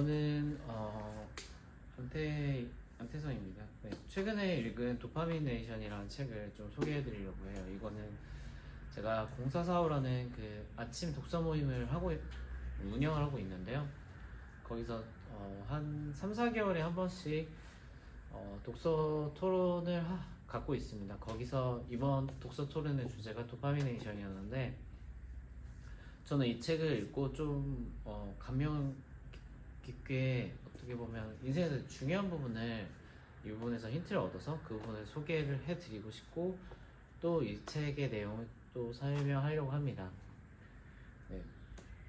저는 안태성입니다. 네, 최근에 읽은 도파미네이션이라는 책을 좀 소개해드리려고 해요. 이거는 제가 공사사오라는 그 아침 독서 모임을 운영을 하고 있는데요. 거기서 한 3, 4개월에 한 번씩 독서 토론을 갖고 있습니다. 거기서 이번 독서 토론의 주제가 도파미네이션이었는데, 저는 이 책을 읽고 좀 감명 깊게, 어떻게 보면 인생에서 중요한 부분을 이 부분에서 힌트를 얻어서 그 부분을 소개를 해드리고 싶고, 또 이 책의 내용을 또 설명하려고 합니다. 네.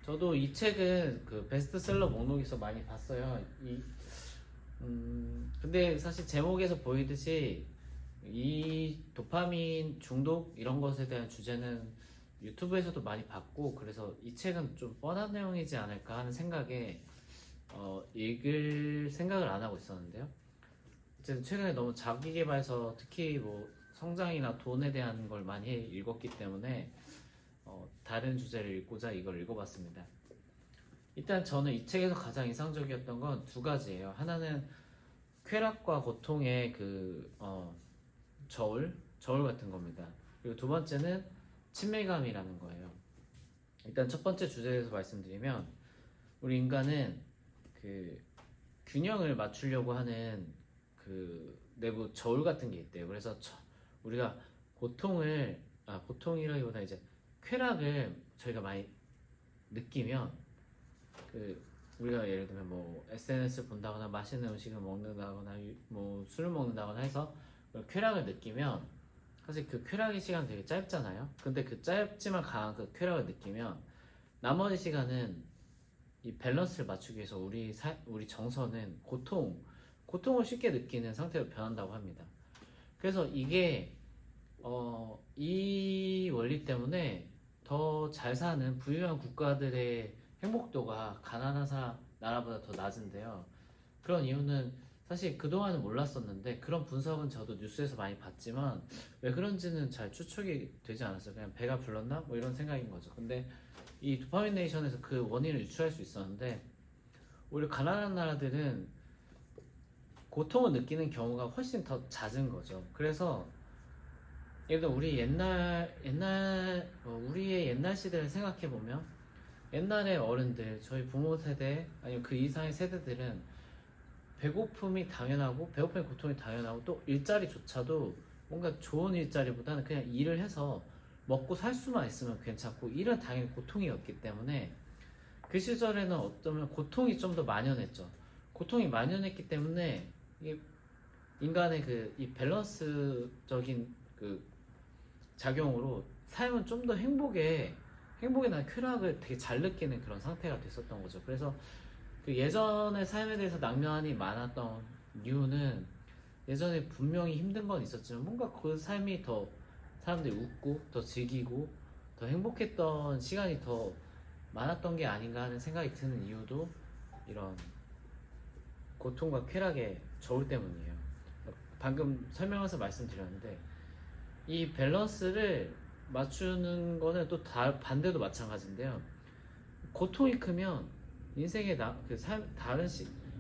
저도 이 책은 그 베스트셀러 목록에서 많이 봤어요. 근데 사실 제목에서 보이듯이 이 도파민 중독 이런 것에 대한 주제는 유튜브에서도 많이 봤고, 그래서 이 책은 좀 뻔한 내용이지 않을까 하는 생각에 읽을 생각을 안 하고 있었는데요. 어쨌든 최근에 너무 자기계발서, 특히 뭐 성장이나 돈에 대한 걸 많이 읽었기 때문에 다른 주제를 읽고자 이걸 읽어봤습니다. 일단 저는 이 책에서 가장 인상적이었던 건 두 가지예요. 하나는 쾌락과 고통의 저울 같은 겁니다. 그리고 두 번째는 친밀감이라는 거예요. 일단 첫 번째 주제에 대해서 말씀드리면, 우리 인간은 그 균형을 맞추려고 하는 그 내부 저울 같은 게 있대요. 그래서 우리가 고통이라기보다 이제 쾌락을 저희가 많이 느끼면, 우리가 예를 들면 뭐 SNS 본다거나 맛있는 음식을 먹는다거나 뭐 술을 먹는다거나 해서 쾌락을 느끼면, 사실 그 쾌락의 시간 되게 짧잖아요. 근데 그 짧지만 강한 그 쾌락을 느끼면 나머지 시간은 이 밸런스를 맞추기 위해서 우리 정서는 고통을 쉽게 느끼는 상태로 변한다고 합니다. 그래서 이게 이 원리 때문에 더 잘 사는 부유한 국가들의 행복도가 가난한 나라보다 더 낮은데요. 그런 이유는 사실 그동안은 몰랐었는데, 그런 분석은 저도 뉴스에서 많이 봤지만 왜 그런지는 잘 추측이 되지 않았어요. 그냥 배가 불렀나? 뭐 이런 생각인 거죠. 근데 이 도파민 네이션에서 그 원인을 유추할 수 있었는데, 오히려 가난한 나라들은 고통을 느끼는 경우가 훨씬 더 잦은 거죠. 그래서 예를 들어 우리의 옛날 시대를 생각해 보면, 옛날의 어른들, 저희 부모 세대 아니면 그 이상의 세대들은 배고픔의 고통이 당연하고, 또 일자리조차도 뭔가 좋은 일자리보다는 그냥 일을 해서 먹고 살 수만 있으면 괜찮고, 일은 당연히 고통이었기 때문에 그 시절에는 어쩌면 고통이 좀 더 만연했죠. 고통이 만연했기 때문에 이게 인간의 이 밸런스적인 그 작용으로 삶은 좀 더 행복이나 쾌락을 되게 잘 느끼는 그런 상태가 됐었던 거죠. 그래서 그 예전의 삶에 대해서 낭만이 많았던 이유는, 예전에 분명히 힘든 건 있었지만 뭔가 그 삶이 더 사람들이 웃고 더 즐기고 더 행복했던 시간이 더 많았던 게 아닌가 하는 생각이 드는 이유도 이런 고통과 쾌락의 저울 때문이에요. 방금 설명해서 말씀드렸는데, 이 밸런스를 맞추는 거는 또 반대도 마찬가지인데요. 고통이 크면 인생의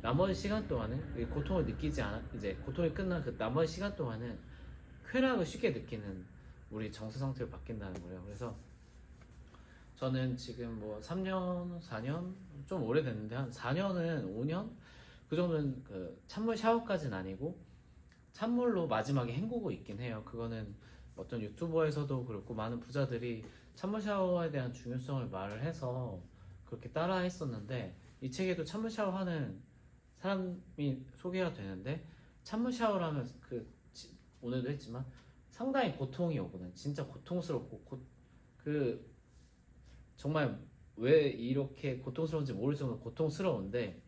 나머지 시간 동안은 고통을 느끼지 않아, 이제 고통이 끝난 그 나머지 시간 동안은 쾌락을 쉽게 느끼는 우리 정서 상태로 바뀐다는 거예요. 그래서 저는 지금 뭐 3년, 4년 좀 오래됐는데, 한 4년은 5년 그 정도는 그 찬물 샤워까지는 아니고 찬물로 마지막에 헹구고 있긴 해요. 그거는 어떤 유튜버에서도 그렇고 많은 부자들이 찬물 샤워에 대한 중요성을 말을 해서 그렇게 따라 했었는데, 이 책에도 찬물 샤워하는 사람이 소개가 되는데, 찬물 샤워를 하면 오늘도 했지만 상당히 고통이 오거든. 진짜 고통스럽고 정말 왜 이렇게 고통스러운지 모를 정도로 고통스러운데,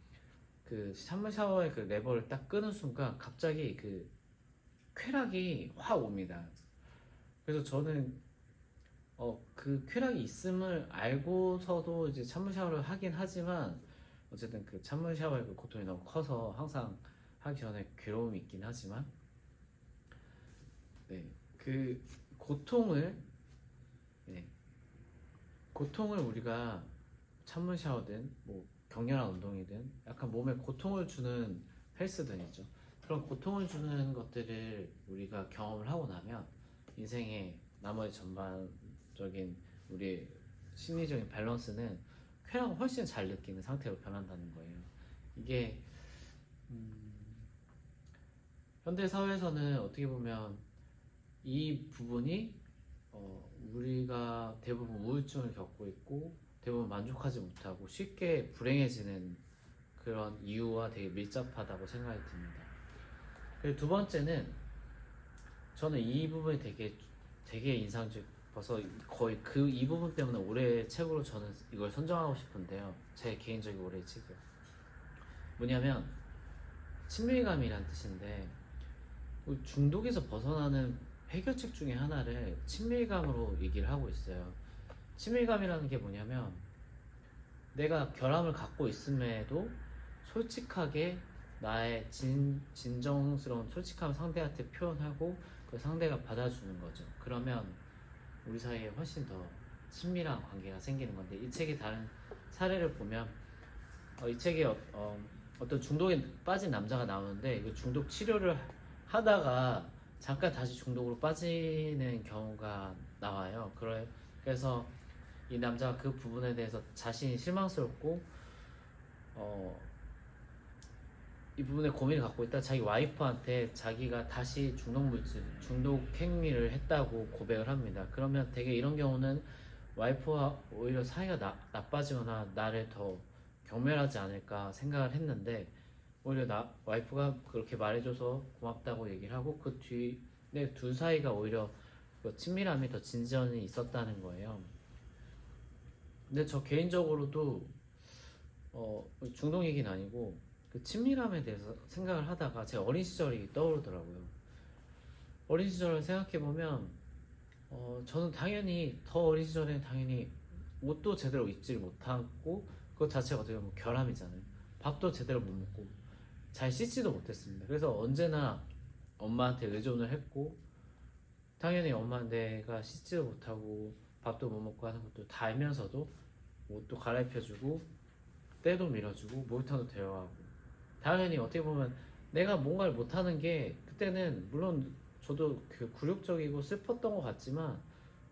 그 찬물 샤워의 그 레버를 딱 끄는 순간 갑자기 그 쾌락이 확 옵니다. 그래서 저는 그 쾌락이 있음을 알고서도 이제 찬물 샤워를 하긴 하지만, 어쨌든 그 찬물 샤워의 그 고통이 너무 커서 항상 하기 전에 괴로움이 있긴 하지만, 네, 그 고통을 네, 고통을 우리가 찬물 샤워든 뭐 격렬한 운동이든 약간 몸에 고통을 주는 헬스든 있죠. 그런 고통을 주는 것들을 우리가 경험을 하고 나면 인생의 나머지 전반적인 우리 심리적인 밸런스는 쾌락을 훨씬 잘 느끼는 상태로 변한다는 거예요. 이게 현대 사회에서는 어떻게 보면 이 부분이 우리가 대부분 우울증을 겪고 있고 대부분 만족하지 못하고 쉽게 불행해지는 그런 이유와 되게 밀접하다고 생각이 듭니다. 그리고 두 번째는 저는 이 부분이 되게 인상 깊어서 거의 그 이 부분 때문에 올해 책으로 저는 이걸 선정하고 싶은데요. 제 개인적인 올해의 책이요. 뭐냐면 친밀감이란 뜻인데 중독에서 벗어나는 해결책 중에 하나를 친밀감으로 얘기를 하고 있어요. 친밀감이라는 게 뭐냐면 내가 결함을 갖고 있음에도 솔직하게 나의 진정스러운 솔직함을 상대한테 표현하고 그 상대가 받아주는 거죠. 그러면 우리 사이에 훨씬 더 친밀한 관계가 생기는 건데 이 책의 다른 사례를 보면 이 책에 어떤 중독에 빠진 남자가 나오는데 그 중독 치료를 하다가 잠깐 다시 중독으로 빠지는 경우가 나와요. 그래서 이 남자가 그 부분에 대해서 자신이 실망스럽고 이 부분에 고민을 갖고 있다 자기 와이프한테 자기가 다시 중독 행위를 했다고 고백을 합니다. 그러면 되게 이런 경우는 와이프와 오히려 사이가 나빠지거나 나를 더 경멸하지 않을까 생각을 했는데 오히려 와이프가 그렇게 말해줘서 고맙다고 얘기를 하고 그 뒤에 둘 사이가 오히려 그 친밀함이 더 진전이 있었다는 거예요. 근데 저 개인적으로도 중독 얘기는 아니고 그 친밀함에 대해서 생각을 하다가 제 어린 시절이 떠오르더라고요. 어린 시절을 생각해보면 저는 당연히 더 어린 시절에는 당연히 옷도 제대로 입질 못하고 그것 자체가 어떻게 보면 결함이잖아요. 밥도 제대로 못 먹고 잘 씻지도 못했습니다. 그래서 언제나 엄마한테 의존을 했고 당연히 내가 씻지도 못하고 밥도 못 먹고 하는 것도 다 알면서도 옷도 갈아입혀주고 때도 밀어주고 목욕탕도 데려가고 당연히 어떻게 보면 내가 뭔가를 못하는 게 그때는 물론 저도 그 굴욕적이고 슬펐던 것 같지만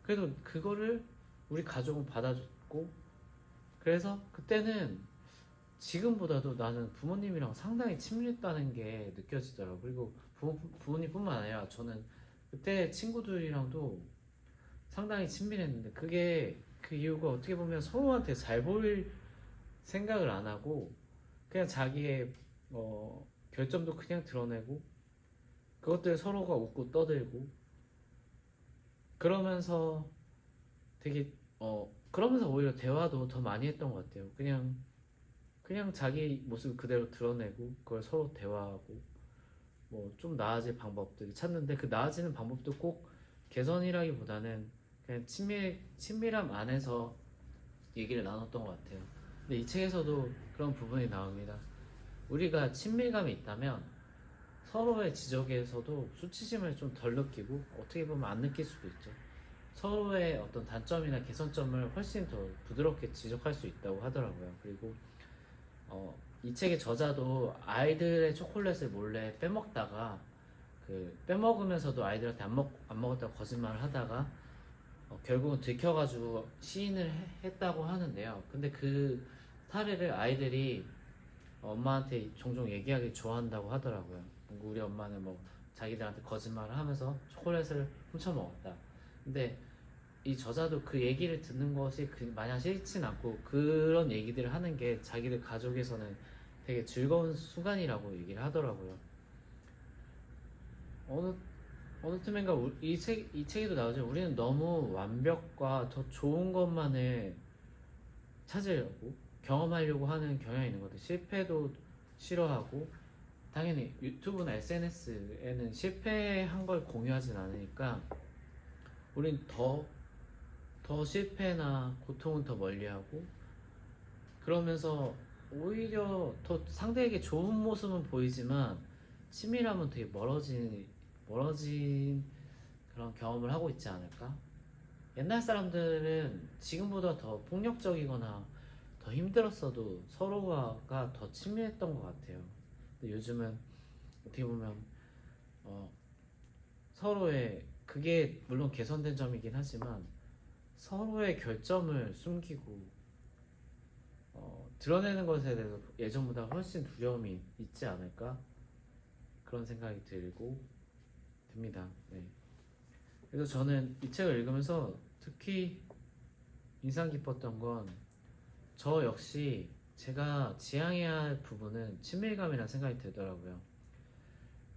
그래도 그거를 우리 가족은 받아줬고 그래서 그때는 지금보다도 나는 부모님이랑 상당히 친밀했다는 게 느껴지더라고요. 그리고 부모님뿐만 아니라 저는 그때 친구들이랑도 상당히 친밀했는데 그게 그 이유가 어떻게 보면 서로한테 잘 보일 생각을 안 하고 그냥 자기의 결점도 그냥 드러내고 그것들 서로가 웃고 떠들고 그러면서 되게 그러면서 오히려 대화도 더 많이 했던 것 같아요. 그냥 자기 모습 그대로 드러내고 그걸 서로 대화하고 뭐 좀 나아질 방법들을 찾는데 그 나아지는 방법도 꼭 개선이라기보다는 그냥 친밀함 안에서 얘기를 나눴던 것 같아요. 근데 이 책에서도 그런 부분이 나옵니다. 우리가 친밀감이 있다면 서로의 지적에서도 수치심을 좀 덜 느끼고 어떻게 보면 안 느낄 수도 있죠. 서로의 어떤 단점이나 개선점을 훨씬 더 부드럽게 지적할 수 있다고 하더라고요. 그리고 이 책의 저자도 아이들의 초콜릿을 몰래 빼먹다가 빼먹으면서도 아이들한테 안 먹었다고 거짓말을 하다가 결국은 들켜가지고 시인을 했다고 하는데요. 근데 그 사례를 아이들이 엄마한테 종종 얘기하기 좋아한다고 하더라고요. 우리 엄마는 뭐 자기들한테 거짓말을 하면서 초콜릿을 훔쳐 먹었다. 근데 이 저자도 그 얘기를 듣는 것이 마냥 싫진 않고 그런 얘기들을 하는 게 자기들 가족에서는 되게 즐거운 순간이라고 얘기를 하더라고요. 어느 틈엔가 이 책에도 나오죠. 우리는 너무 완벽과 더 좋은 것만을 찾으려고 경험하려고 하는 경향이 있는 것 같아요. 실패도 싫어하고 당연히 유튜브나 SNS에는 실패한 걸 공유하진 않으니까 우린 더 실패나 고통은 더 멀리하고 그러면서 오히려 더 상대에게 좋은 모습은 보이지만 친밀함은 되게 멀어진 그런 경험을 하고 있지 않을까? 옛날 사람들은 지금보다 더 폭력적이거나 더 힘들었어도 서로가 더 친밀했던 것 같아요. 근데 요즘은 어떻게 보면 서로의 그게 물론 개선된 점이긴 하지만 서로의 결점을 숨기고 드러내는 것에 대해서 예전보다 훨씬 두려움이 있지 않을까 그런 생각이 들고 듭니다. 네. 그래서 저는 이 책을 읽으면서 특히 인상 깊었던 건 저 역시 제가 지향해야 할 부분은 친밀감이라는 생각이 들더라고요.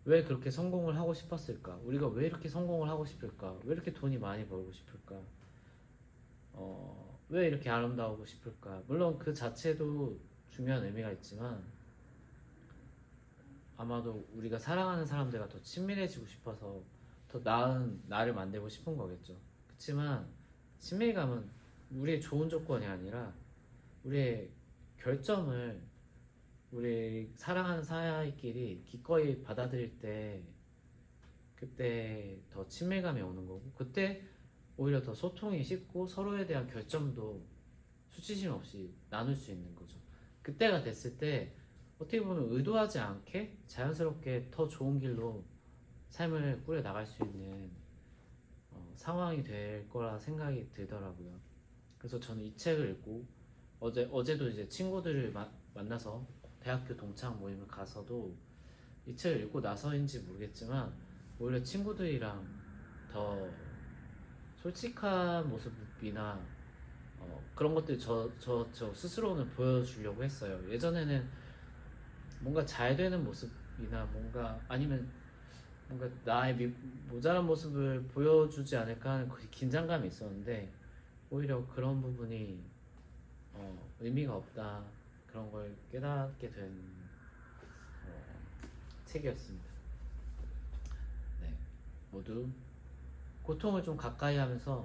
왜 그렇게 성공을 하고 싶었을까? 우리가 왜 이렇게 성공을 하고 싶을까? 왜 이렇게 돈이 많이 벌고 싶을까? 왜 이렇게 아름다우고 싶을까? 물론 그 자체도 중요한 의미가 있지만 아마도 우리가 사랑하는 사람들과 더 친밀해지고 싶어서 더 나은 나를 만들고 싶은 거겠죠. 그렇지만 친밀감은 우리의 좋은 조건이 아니라 우리의 결점을 우리 사랑하는 사이끼리 기꺼이 받아들일 때 그때 더 친밀감이 오는 거고 그때 오히려 더 소통이 쉽고 서로에 대한 결점도 수치심 없이 나눌 수 있는 거죠. 그때가 됐을 때 어떻게 보면 의도하지 않게 자연스럽게 더 좋은 길로 삶을 꾸려 나갈 수 있는 상황이 될 거라 생각이 들더라고요. 그래서 저는 이 책을 읽고 어제도 이제 친구들을 만나서 대학교 동창 모임을 가서도 이 책을 읽고 나서인지 모르겠지만 오히려 친구들이랑 더 솔직한 모습이나 그런 것들 저 스스로는 보여주려고 했어요. 예전에는 뭔가 잘 되는 모습이나 뭔가 아니면 뭔가 나의 모자란 모습을 보여주지 않을까 하는 그 긴장감이 있었는데 오히려 그런 부분이 의미가 없다 그런 걸 깨닫게 된 책이었습니다. 네, 모두 고통을 좀 가까이 하면서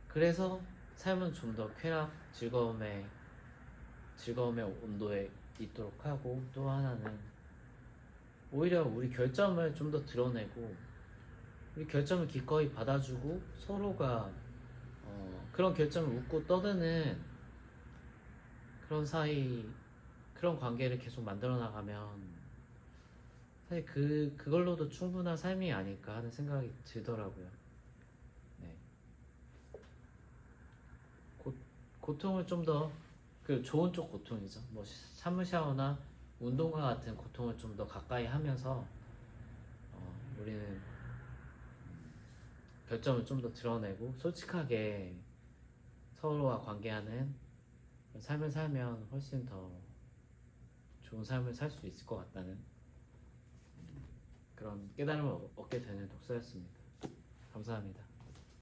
그래서 삶은 좀 더 쾌락, 즐거움의 온도에 있도록 하고 또 하나는 오히려 우리 결점을 좀 더 드러내고 우리 결점을 기꺼이 받아주고 서로가 그런 결점을 웃고 떠드는 그런 그런 관계를 계속 만들어 나가면 사실 그걸로도 충분한 삶이 아닐까 하는 생각이 들더라고요. 네. 고통을 좀 더 그 좋은 쪽 고통이죠. 뭐 찬물 샤워나 운동과 같은 고통을 좀 더 가까이 하면서 우리는 결점을 좀 더 드러내고 솔직하게 서로와 관계하는 삶을 살면 훨씬 더 좋은 삶을 살 수 있을 것 같다는 그런 깨달음을 얻게 되는 독서였습니다. 감사합니다.